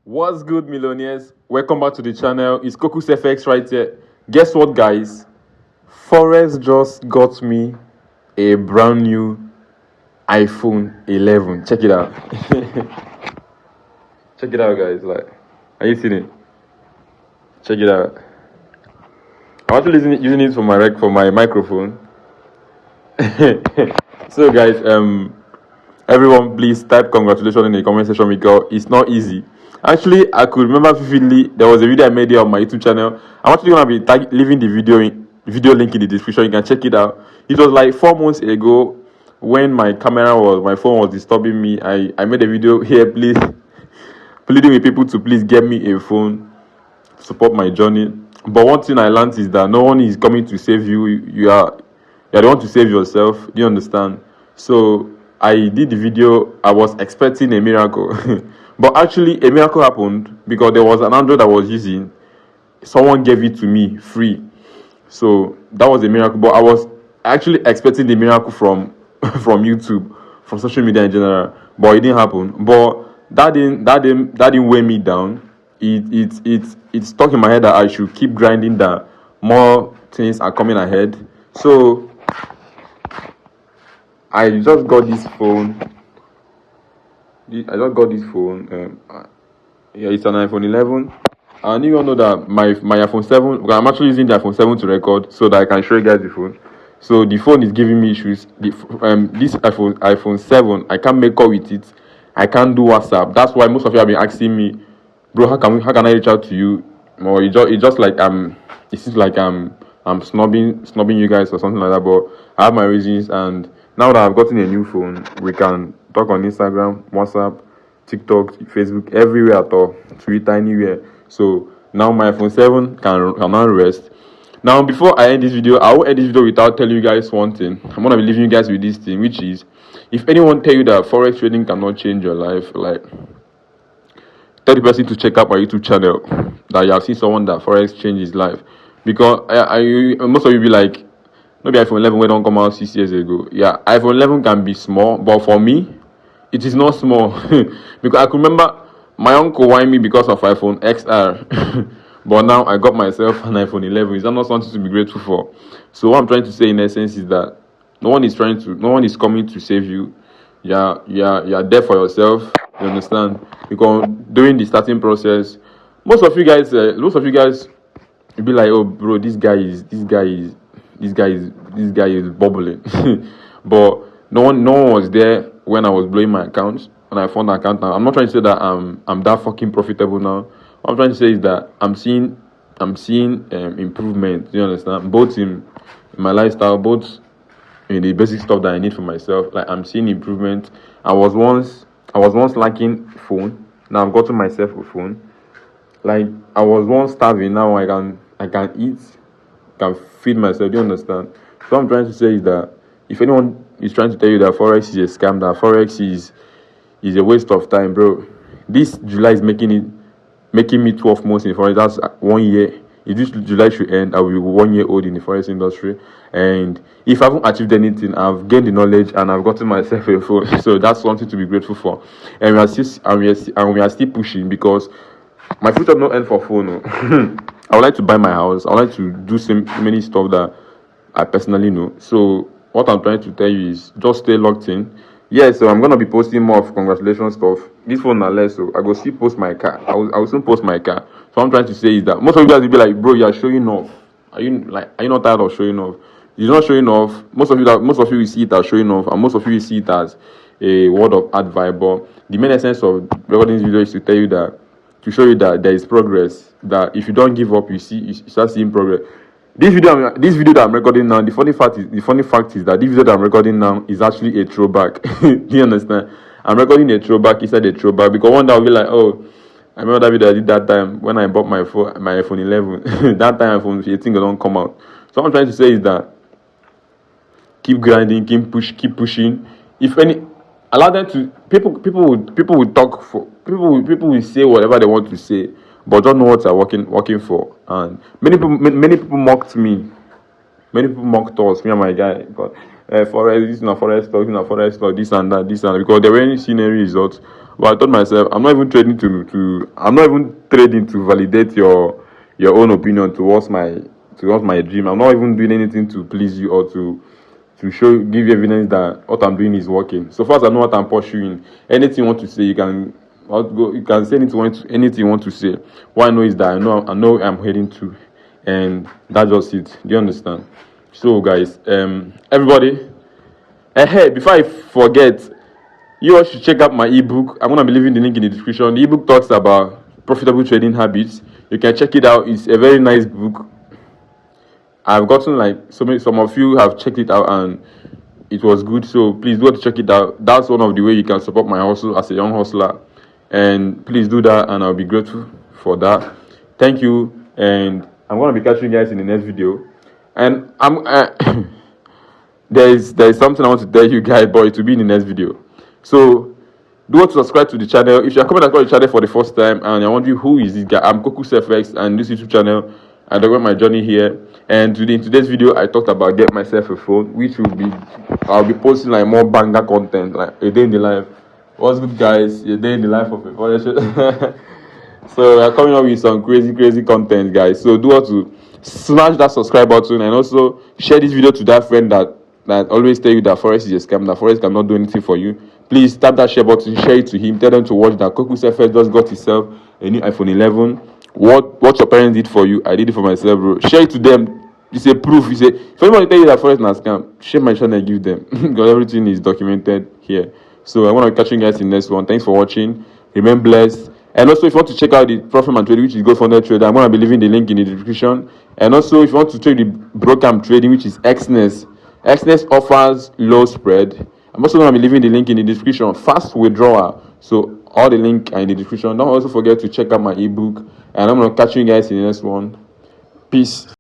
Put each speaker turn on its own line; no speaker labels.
What's good, millionaires? Welcome back to the channel. It's Kokusfx right here. Guess what, guys? Forex just got me a brand new iPhone 11. Check it out. Check it out, guys. Like, are you seeing it? Check it out. I'm actually using it for my microphone. So, guys, everyone, please type congratulations in the comment section because it's not easy. Actually, I could remember vividly there was a video I made here on my YouTube channel. I'm actually gonna be leaving the video link in the description. You can check it out. It was like 4 months ago when my phone was disturbing me. I made a video here, please, pleading with people to please get me a phone, support my journey. But one thing I learned is that no one is coming to save you. You are the one to save yourself. Do you understand? So I did the video. I was expecting a miracle. But actually, a miracle happened because there was an Android I was using. Someone gave it to me free. So that was a miracle. But I was actually expecting the miracle from from YouTube, from social media in general. But it didn't happen. But that didn't weigh me down. It stuck in my head that I should keep grinding, that more things are coming ahead. So I just got this phone. Yeah, it's an iPhone 11. And you all know that my iPhone 7, I'm actually using the iPhone 7 to record so that I can show you guys the phone. So the phone is giving me issues. This iPhone 7, I can't make call with it. I can't do WhatsApp. That's why most of you have been asking me, bro, how can I reach out to you? Or it just like it seems like I'm snubbing you guys or something like that. But I have my reasons, and now that I've gotten a new phone, we can talk on Instagram, WhatsApp, TikTok, Facebook, everywhere at all, Twitter, anywhere. So now my iPhone 7 can now rest. Now, before I end this video, I will end this video without telling you guys one thing. I'm gonna be leaving you guys with this thing, which is, if anyone tell you that Forex trading cannot change your life, like, tell the person to check out my YouTube channel, that you have seen someone that Forex changed his life. Because most of you be like, maybe iPhone 11 don't come out 6 years ago. Yeah, iPhone 11 can be small, but for me, it is not small. Because I could remember my uncle whined me because of iPhone XR. But now I got myself an iPhone 11. Is that not something to be grateful for? So what I'm trying to say in essence is that no one is coming to save you. You're there for yourself. You understand? Because during the starting process, most of you guys will be like, oh bro, this guy is bubbling. But no one was there when I was blowing my accounts, when I found an account. Now I'm not trying to say that I'm that fucking profitable now. What I'm trying to say is that I'm seeing improvement. You understand? Both in my lifestyle, both in the basic stuff that I need for myself. Like, I'm seeing improvement. I was once lacking phone. Now I've gotten myself a phone. Like, I was once starving. Now I can eat, can feed myself. Do you understand? So what I'm trying to say is that if anyone is trying to tell you that Forex is a scam, that Forex is a waste of time, bro, this July is making me 12 months in Forex. That's 1 year. If this July should end, I will be 1 year old in the Forex industry. And if I haven't achieved anything, I've gained the knowledge and I've gotten myself a phone. So that's something to be grateful for. And we are still pushing, because my future not end for phone. I would like to buy my house. I would like to do many stuff that I personally know. So what I'm trying to tell you is just stay locked in. Yes, so I'm gonna be posting more of congratulations stuff. This phone are less, so I go still post my car. I will soon post my car. So what I'm trying to say is that most of you guys will be like, bro, you're showing off. Are you not tired of showing off? You're not showing off. Most of you will see it as showing off, and most of you will see it as a word of advice. But the main essence of recording this video is to tell you that, to show you that there is progress. That if you don't give up, you start seeing progress. This video that I'm recording now, the funny fact is that this video that I'm recording now is actually a throwback. Do you understand? I'm recording a throwback inside a throwback, because one day I'll be like, oh, I remember that video I did that time when I bought my iPhone 11. That time iPhone 18 don't come out. So what I'm trying to say is that keep grinding, keep pushing. If any, allow them to people will talk for people will say whatever they want to say, but don't know what they're working for. And many people mocked me. Many people mocked us, me and my guy. But forex, this is not forex stock, this is not forex stock, this and that, because they weren't seeing any results. But I told myself, I'm not even trading to validate your own opinion towards my dream. I'm not even doing anything to please you or to give you evidence that what I'm doing is working. So far as I know what I'm pursuing, anything you want to say, you can say anything you want to say. What I know is that I know I'm heading to, and that's just it. Do you understand? So guys, everybody, hey, before I forget, you all should check out my ebook. I'm gonna be leaving the link in the description. The ebook talks about profitable trading habits. You can check it out. It's a very nice book. I've gotten like some of you have checked it out and it was good. So please do check it out. That's one of the way you can support my hustle as a young hustler. And please do that, and I'll be grateful for that. Thank you, and I'm gonna be catching you guys in the next video. And there's something I want to tell you guys, but it will be in the next video. So do want to subscribe to the channel. If you're coming across the channel for the first time and you're wondering who is this guy, I'm Contactkokusfx, and this YouTube channel, I document my journey here. And in today's video, I talked about get myself a phone, which I'll be posting like more banger content, like a day in the life. What's good, guys? A day in the life of a forex trader. So we're coming up with some crazy content, guys. So do want to smash that subscribe button, and also share this video to that friend that always tell you that forex is a scam, that forex cannot do anything for you. Please tap that share button, share it to him, tell them to watch that Contactkokusfx just got himself a new iPhone 11. What your parents did for you, I did it for myself, bro. Share it to them. It's a proof. If anybody tell you that forex is a scam, share my channel and give them because everything is documented here. So I want to catch you guys in the next one. Thanks for watching. Remain blessed. And also, if you want to check out the Profit and Trading, which is Go Founder Trader, I'm going to be leaving the link in the description. And also, if you want to trade the broker I'm trading, which is Xness offers low spread. I'm also going to be leaving the link in the description. Fast withdrawal. So all the link are in the description. Don't also forget to check out my ebook. And I'm going to catch you guys in the next one. Peace.